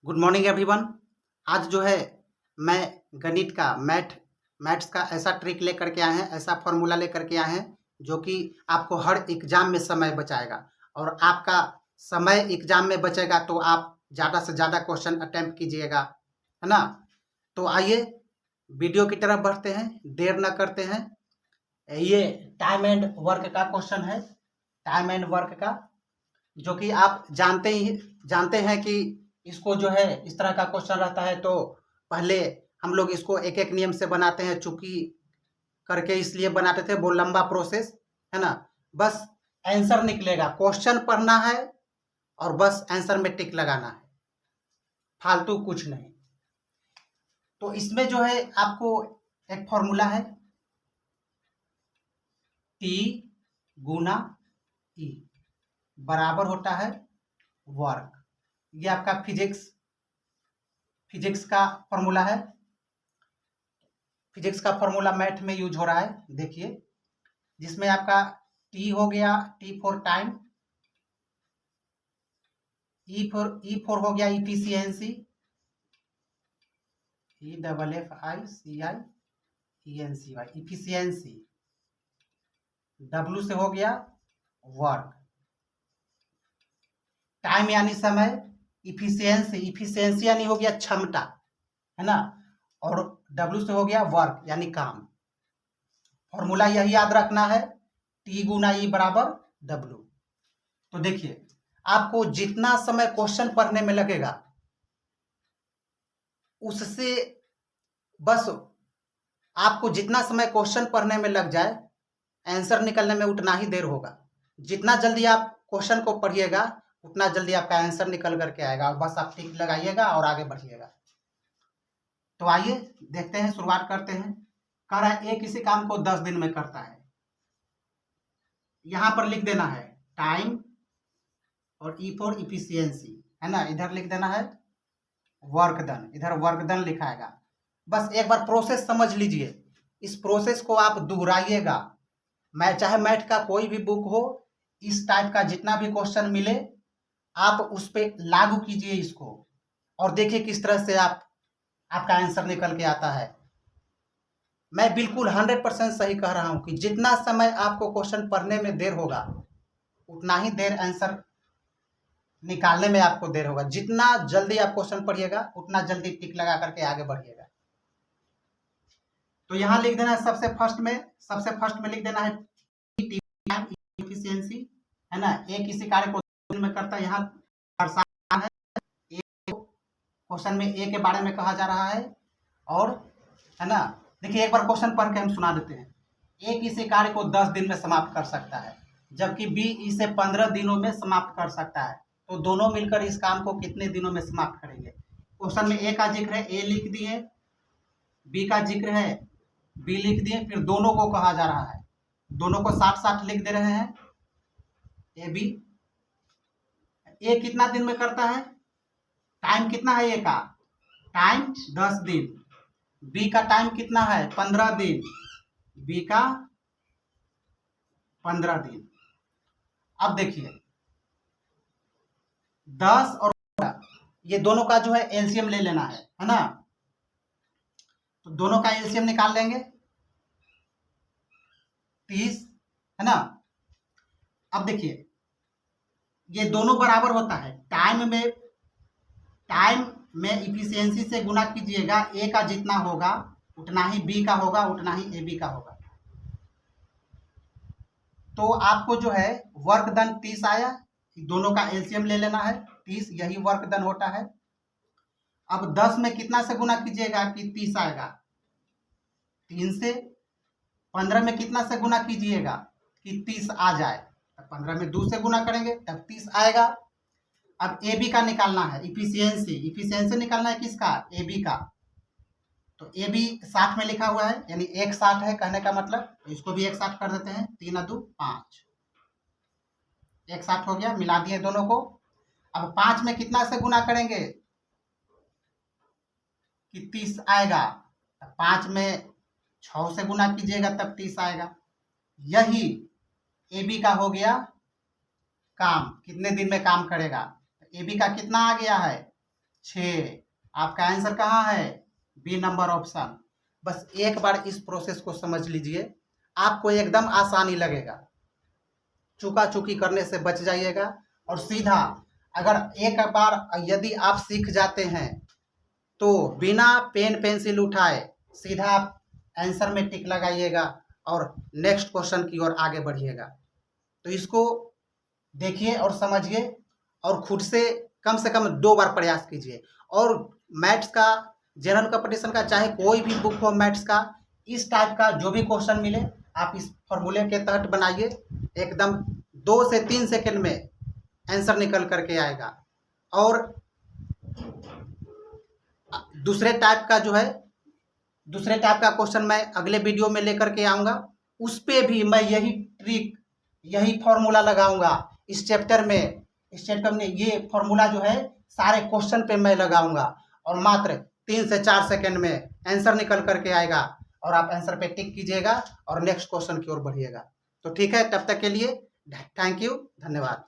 Good morning everyone. आज जो है मैं गणित का मैथ्स का ऐसा ट्रिक लेकर के आए हैं, ऐसा फॉर्मूला लेकर के आए हैं जो कि आपको हर एग्जाम में समय बचाएगा। और आपका समय एग्जाम में बचेगा तो आप ज़्यादा से ज़्यादा क्वेश्चन अटेम्प्ट कीजिएगा, है ना। तो आइए वीडियो की तरफ बढ़ते हैं, देर न करते हैं। ये टाइम एंड वर्क का क्वेश्चन है, टाइम एंड वर्क का, जो कि आप जानते हैं कि इसको जो है इस तरह का क्वेश्चन रहता है। तो पहले हम लोग इसको एक एक नियम से बनाते हैं, चूंकि करके इसलिए बनाते थे, वो लंबा प्रोसेस है ना। बस आंसर निकलेगा, क्वेश्चन पढ़ना है और बस आंसर में टिक लगाना है, फालतू कुछ नहीं। तो इसमें जो है आपको एक फॉर्मूला है, टी गुना ई बराबर होता है वर्क। ये आपका फिजिक्स का फॉर्मूला है। फिजिक्स का फॉर्मूला मैथ में यूज हो रहा है, देखिए, जिसमें आपका टी हो गया, T for time, E for हो गया इफिशियंसी, EFFICI इफिशियंसी, डब्ल्यू से हो गया वर्क, टाइम यानी समय, इफिशियंसी यानी हो गया क्षमता, है ना, और डब्ल्यू से हो गया वर्क यानी काम। फॉर्मूला यही याद रखना है, टी गुना ई बराबर डब्ल्यू। तो देखिए, आपको जितना समय क्वेश्चन पढ़ने में लगेगा उससे बस आपको जितना समय क्वेश्चन पढ़ने में लग जाए, आंसर निकलने में उतना ही देर होगा। जितना जल्दी आप क्वेश्चन को पढ़िएगा उतना जल्दी आपका आंसर निकल करके आएगा, और बस आप टिक लगाइएगा और आगे बढ़िएगा। तो आइए देखते हैं, शुरुआत करते हैं। कह रहा है ए किसी काम को 10 दिन में करता है। यहां पर लिख देना है टाइम और ई फॉर इफिशियंसी, है ना। इधर लिख देना है वर्क डन, इधर वर्क डन लिखाएगा। बस एक बार प्रोसेस समझ लीजिए, इस प्रोसेस को आप दोहराइएगा। चाहे मैथ का कोई भी बुक हो, इस टाइप का जितना भी क्वेश्चन मिले आप उस पर लागू कीजिए इसको, और देखिए किस तरह से आपका आंसर निकल के आता है। मैं बिल्कुल 100% सही कह रहा हूं कि जितना समय आपको क्वेश्चन पढ़ने में देर होगा उतना ही देर आंसर निकालने में आपको देर होगा। जितना जल्दी आप क्वेश्चन पढ़िएगा उतना जल्दी टिक लगा करके आगे बढ़िएगा। तो यहां लिख देना है सबसे फर्स्ट में लिख देना है इफिशियंसी, है ना। ए किसी कार्य को दिन में करता है, यहाँ आसान है, क्वेश्चन में ए के बारे में कहा जा रहा है, और है ना। देखिए एक बार क्वेश्चन पढ़ के हम सुना देते हैं। ए किसी कार्य को 10 दिन में समाप्त कर सकता है, जबकि बी इसे 15 दिनों में समाप्त कर सकता है। तो दोनों मिलकर इस काम को कितने दिनों में समाप्त करेंगे। क्वेश्चन में ए का जिक्र है, ए लिख दिए, बी का जिक्र है, बी लिख दिए, फिर दोनों को कहा जा रहा है, दोनों को साथ साथ लिख दे रहे हैं। ए बी, ए कितना दिन में करता है, टाइम कितना है ए का, टाइम 10 दिन, बी का टाइम कितना है 15 दिन, बी का 15 दिन। अब देखिए 10 और 15, ये दोनों का जो है एलसीएम ले लेना है ना। तो दोनों का एलसीएम निकाल लेंगे, 30, है ना। अब देखिए ये दोनों बराबर होता है, टाइम में इफिशियंसी से गुना कीजिएगा, ए का जितना होगा उतना ही बी का होगा, उतना ही ए बी का होगा। तो आपको जो है वर्क डन 30 आया, दोनों का एलसीएम ले लेना है, 30, यही वर्क डन होता है। अब 10 में कितना से गुना कीजिएगा कि 30 आएगा, 3 से। 15 में कितना से गुना कीजिएगा कि 30 आ जाए, 15 में 2 से गुना करेंगे तब 30 आएगा। अब ए बी का निकालना है, इफिशियंसी निकालना है किसका, ए बी का। तो ए बी 60 में लिखा हुआ है, यानी 160 है कहने का मतलब, तो इसको भी 160 कर देते हैं, 3 2 5, 160 हो गया, मिला दिए दोनों को। अब 5 में कितना से गुना करेंगे कि 30 आएगा, 5 में 6 से गुना कीजिएगा तब 30 आएगा। यही ए बी का हो गया काम, कितने दिन में काम करेगा। ए बी का कितना आ गया है 6। आपका आंसर कहाँ है? B number option. बस एक बार इस प्रोसेस को समझ लीजिए, आपको एकदम आसानी लगेगा, चुका चुकी करने से बच जाइएगा। और सीधा अगर एक बार यदि आप सीख जाते हैं तो बिना पेन पेंसिल उठाए सीधा आप आंसर में टिक लगाइएगा और नेक्स्ट क्वेश्चन की ओर आगे बढ़िएगा। तो इसको देखिए और समझिए और खुद से कम 2 बार प्रयास कीजिए। और मैथ्स का, जनरल कंपटीशन का, चाहे कोई भी बुक हो मैथ्स का, इस टाइप का जो भी क्वेश्चन मिले आप इस फॉर्मूले के तहत बनाइए, एकदम 2 से 3 सेकंड में आंसर निकल करके आएगा। और दूसरे टाइप का क्वेश्चन मैं अगले वीडियो में लेकर के आऊँगा, उस पे भी मैं यही ट्रिक, यही फॉर्मूला लगाऊंगा। इस चैप्टर में ये फॉर्मूला जो है सारे क्वेश्चन पे मैं लगाऊंगा और मात्र 3 से 4 सेकंड में आंसर निकल करके आएगा और आप आंसर पे टिक कीजिएगा और नेक्स्ट क्वेश्चन की ओर बढ़िएगा। तो ठीक है, तब तक के लिए थैंक यू, धन्यवाद।